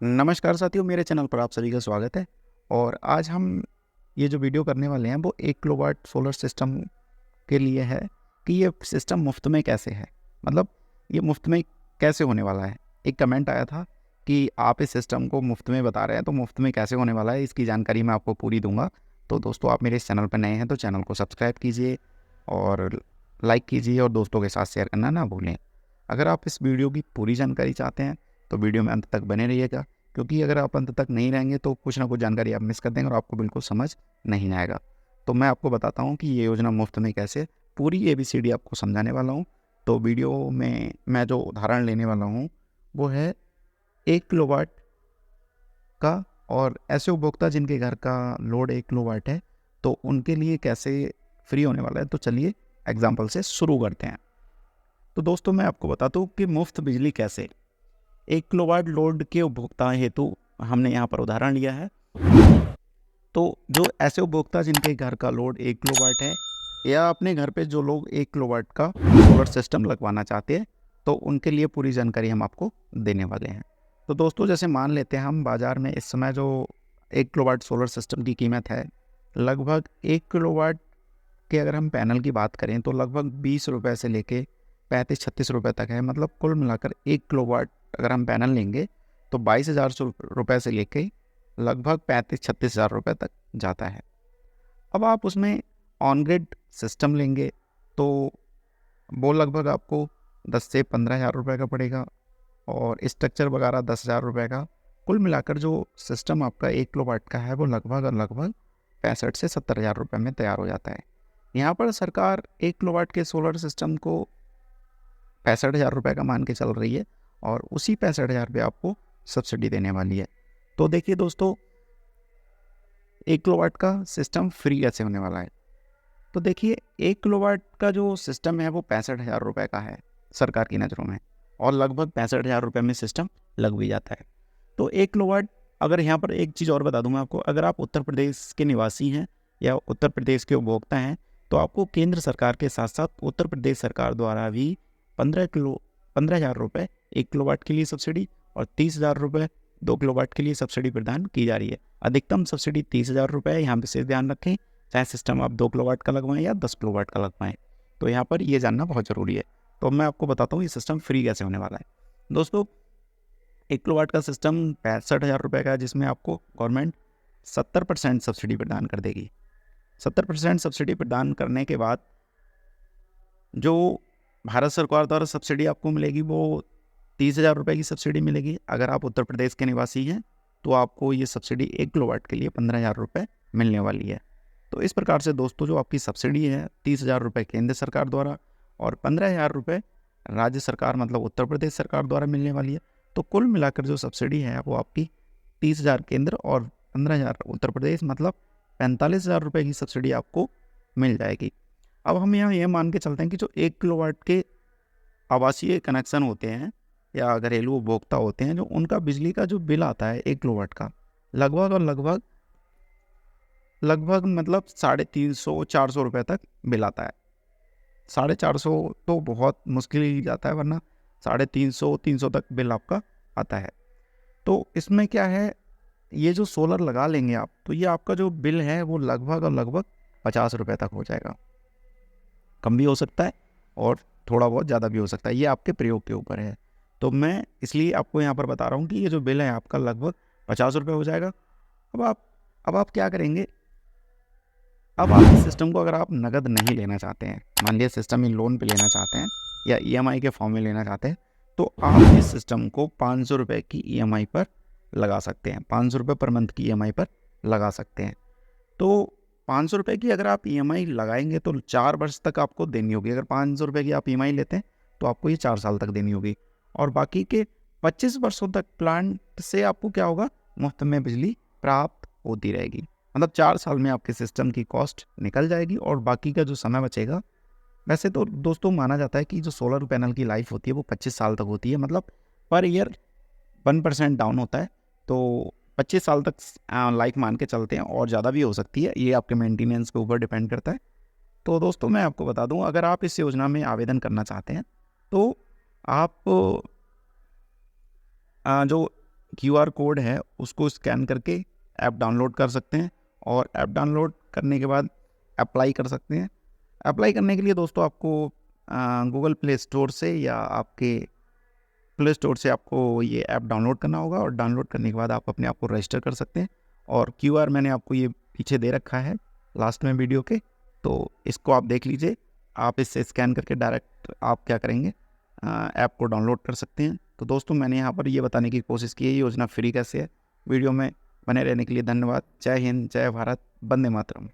नमस्कार साथियों, मेरे चैनल पर आप सभी का स्वागत है। और आज हम ये जो वीडियो करने वाले हैं वो 1 किलोवाट सोलर सिस्टम के लिए है कि ये सिस्टम मुफ्त में कैसे है, मतलब ये मुफ्त में कैसे होने वाला है। एक कमेंट आया था कि आप इस सिस्टम को मुफ्त में बता रहे हैं, तो मुफ्त में कैसे होने वाला है इसकी जानकारी मैं आपको पूरी दूंगा। तो दोस्तों, आप मेरे इस चैनल पर नए हैं तो चैनल को सब्सक्राइब कीजिए और लाइक कीजिए और दोस्तों के साथ शेयर करना ना भूलें। अगर आप इस वीडियो की पूरी जानकारी चाहते हैं तो वीडियो में अंत तक बने रहिएगा, क्योंकि अगर आप अंत तक नहीं रहेंगे तो कुछ ना कुछ जानकारी आप मिस कर देंगे और आपको बिल्कुल समझ नहीं आएगा। तो मैं आपको बताता हूँ कि ये योजना मुफ्त में कैसे, पूरी ABCD आपको समझाने वाला हूँ। तो वीडियो में मैं जो उदाहरण लेने वाला हूँ वो है 1 किलोवाट का, और ऐसे उपभोक्ता जिनके घर का लोड 1 किलोवाट है तो उनके लिए कैसे फ्री होने वाला है। तो चलिए एग्जाम्पल से शुरू करते हैं। तो दोस्तों, मैं आपको बताता हूँ कि मुफ्त बिजली कैसे। 1 किलोवाट लोड के उपभोक्ता हेतु हमने यहाँ पर उदाहरण लिया है। तो जो ऐसे उपभोक्ता जिनके घर का लोड 1 किलोवाट है, या अपने घर पे जो लोग 1 किलोवाट का सोलर सिस्टम लगवाना चाहते हैं, तो उनके लिए पूरी जानकारी हम आपको देने वाले हैं। तो दोस्तों, जैसे मान लेते हैं हम बाज़ार में इस समय जो 1 किलोवाट सोलर सिस्टम की कीमत है, लगभग 1 किलोवाट के अगर हम पैनल की बात करें तो लगभग 20 रुपये से लेके 35-36 रुपये तक है। मतलब कुल मिलाकर 1 किलोवाट अगर हम पैनल लेंगे तो 22,000 रुपये से लेके लगभग 35-36 हज़ार रुपये तक जाता है। अब आप उसमें ऑन ग्रिड सिस्टम लेंगे तो वो लगभग आपको 10 से 15 हज़ार रुपये का पड़ेगा, और स्ट्रक्चर वगैरह 10,000 रुपये का। कुल मिलाकर जो सिस्टम आपका 1 किलोवाट का है वो लगभग 65 से 70 हज़ार रुपये में तैयार हो जाता है। यहाँ पर सरकार 1 किलोवाट के सोलर सिस्टम को 65 हज़ार रुपये का मान के चल रही है, और उसी 65 हज़ार रुपये आपको सब्सिडी देने वाली है। तो देखिए दोस्तों, 1 किलोवाट का सिस्टम फ्री कैसे होने वाला है। तो देखिए, 1 किलोवाट का जो सिस्टम है वो 65 हज़ार रुपये का है सरकार की नज़रों में, और लगभग 65 हज़ार रुपये में सिस्टम लग भी जाता है। तो 1 किलोवाट, अगर यहाँ पर एक चीज़ और बता दूँ मैं आपको, अगर आप उत्तर प्रदेश के निवासी हैं या उत्तर प्रदेश के उपभोक्ता हैं तो आपको केंद्र सरकार के साथ साथ उत्तर प्रदेश सरकार द्वारा भी 15 हज़ार रुपये 1 किलोवाट के लिए सब्सिडी और 30 हज़ार रुपये 2 किलोवाट के लिए सब्सिडी प्रदान की जा रही है। अधिकतम सब्सिडी 30 हज़ार रुपये है, यहाँ पर से ध्यान रखें, चाहे सिस्टम आप 2 किलोवाट का लगवाएं या 10 किलोवाट का लगवाएं। तो यहाँ पर ये जानना बहुत ज़रूरी है। तो मैं आपको बताता हूँ ये सिस्टम फ्री कैसे होने वाला है। दोस्तों, 1 किलोवाट का सिस्टम 65 हज़ार रुपये का है, जिसमें आपको गवर्नमेंट 70% सब्सिडी प्रदान कर देगी। 70% सब्सिडी प्रदान करने के बाद जो भारत सरकार द्वारा सब्सिडी आपको मिलेगी वो 30 हज़ार रुपये की सब्सिडी मिलेगी। अगर आप उत्तर प्रदेश के निवासी हैं तो आपको ये सब्सिडी 1 किलोवाट के लिए 15 हज़ार रुपये मिलने वाली है। तो इस प्रकार से दोस्तों, जो आपकी सब्सिडी है 30 हज़ार रुपये केंद्र सरकार द्वारा और 15 हज़ार रुपये राज्य सरकार मतलब उत्तर प्रदेश सरकार द्वारा मिलने वाली है। तो कुल मिलाकर जो सब्सिडी है वो आपकी 30 हज़ार केंद्र और 15 हज़ार उत्तर प्रदेश, मतलब 45 हज़ार रुपये की सब्सिडी आपको मिल जाएगी। अब हम यहाँ ये मान के चलते हैं कि जो 1 किलोवाट के आवासीय कनेक्शन होते हैं या घरेलू उपभोक्ता होते हैं, जो उनका बिजली का जो बिल आता है 1 किलोवाट का, लगभग मतलब 350-400 रुपये तक बिल आता है। 450 तो बहुत मुश्किल ही जाता है, वरना 350-300 तक बिल आपका आता है। तो इसमें क्या है, ये जो सोलर लगा लेंगे आप तो ये आपका जो बिल है वो लगभग 50 रुपये तक हो जाएगा। कम भी हो सकता है और थोड़ा बहुत ज़्यादा भी हो सकता है, ये आपके प्रयोग के ऊपर है। तो मैं इसलिए आपको यहाँ पर बता रहा हूँ कि ये जो बिल है आपका लगभग 50 रुपये हो जाएगा। अब आप क्या करेंगे, अब आप इस सिस्टम को अगर आप नगद नहीं लेना चाहते हैं, मान लिया सिस्टम इन लोन पे लेना चाहते हैं या EMI के फॉर्म में लेना चाहते हैं, तो आप इस सिस्टम को 500 रुपये की EMI पर लगा सकते हैं। 500 रुपये पर मंथ की EMI पर लगा सकते हैं। तो 500 रुपये की अगर आप EMI लगाएंगे तो 4 वर्ष तक आपको देनी होगी। अगर 500 रुपये की आप EMI लेते हैं तो आपको ये 4 साल तक देनी होगी, और बाकी के 25 वर्षों तक प्लांट से आपको क्या होगा, मुफ्त में बिजली प्राप्त होती रहेगी। मतलब 4 साल में आपके सिस्टम की कॉस्ट निकल जाएगी, और बाकी का जो समय बचेगा, वैसे तो दोस्तों माना जाता है कि जो सोलर पैनल की लाइफ होती है वो 25 साल तक होती है, मतलब पर ईयर 1% डाउन होता है। तो 25 साल तक लाइफ मान के चलते हैं, और ज़्यादा भी हो सकती है, ये आपके मेंटेनेंस के ऊपर डिपेंड करता है। तो दोस्तों, मैं आपको बता दूं, अगर आप इस योजना में आवेदन करना चाहते हैं तो आप जो QR कोड है उसको स्कैन करके ऐप डाउनलोड कर सकते हैं, और ऐप डाउनलोड करने के बाद अप्लाई कर सकते हैं। अप्लाई करने के लिए दोस्तों आपको गूगल प्ले स्टोर से या आपके प्ले स्टोर से आपको ये ऐप डाउनलोड करना होगा, और डाउनलोड करने के बाद आप अपने आप को रजिस्टर कर सकते हैं। और QR मैंने आपको ये पीछे दे रखा है लास्ट में वीडियो के, तो इसको आप देख लीजिए। आप इससे स्कैन करके डायरेक्ट आप क्या करेंगे, ऐप को डाउनलोड कर सकते हैं। तो दोस्तों मैंने यहाँ पर ये बताने की कोशिश की है योजना फ्री कैसे है। वीडियो में बने रहने के लिए धन्यवाद। जय हिंद, जय भारत, वंदे मातरम।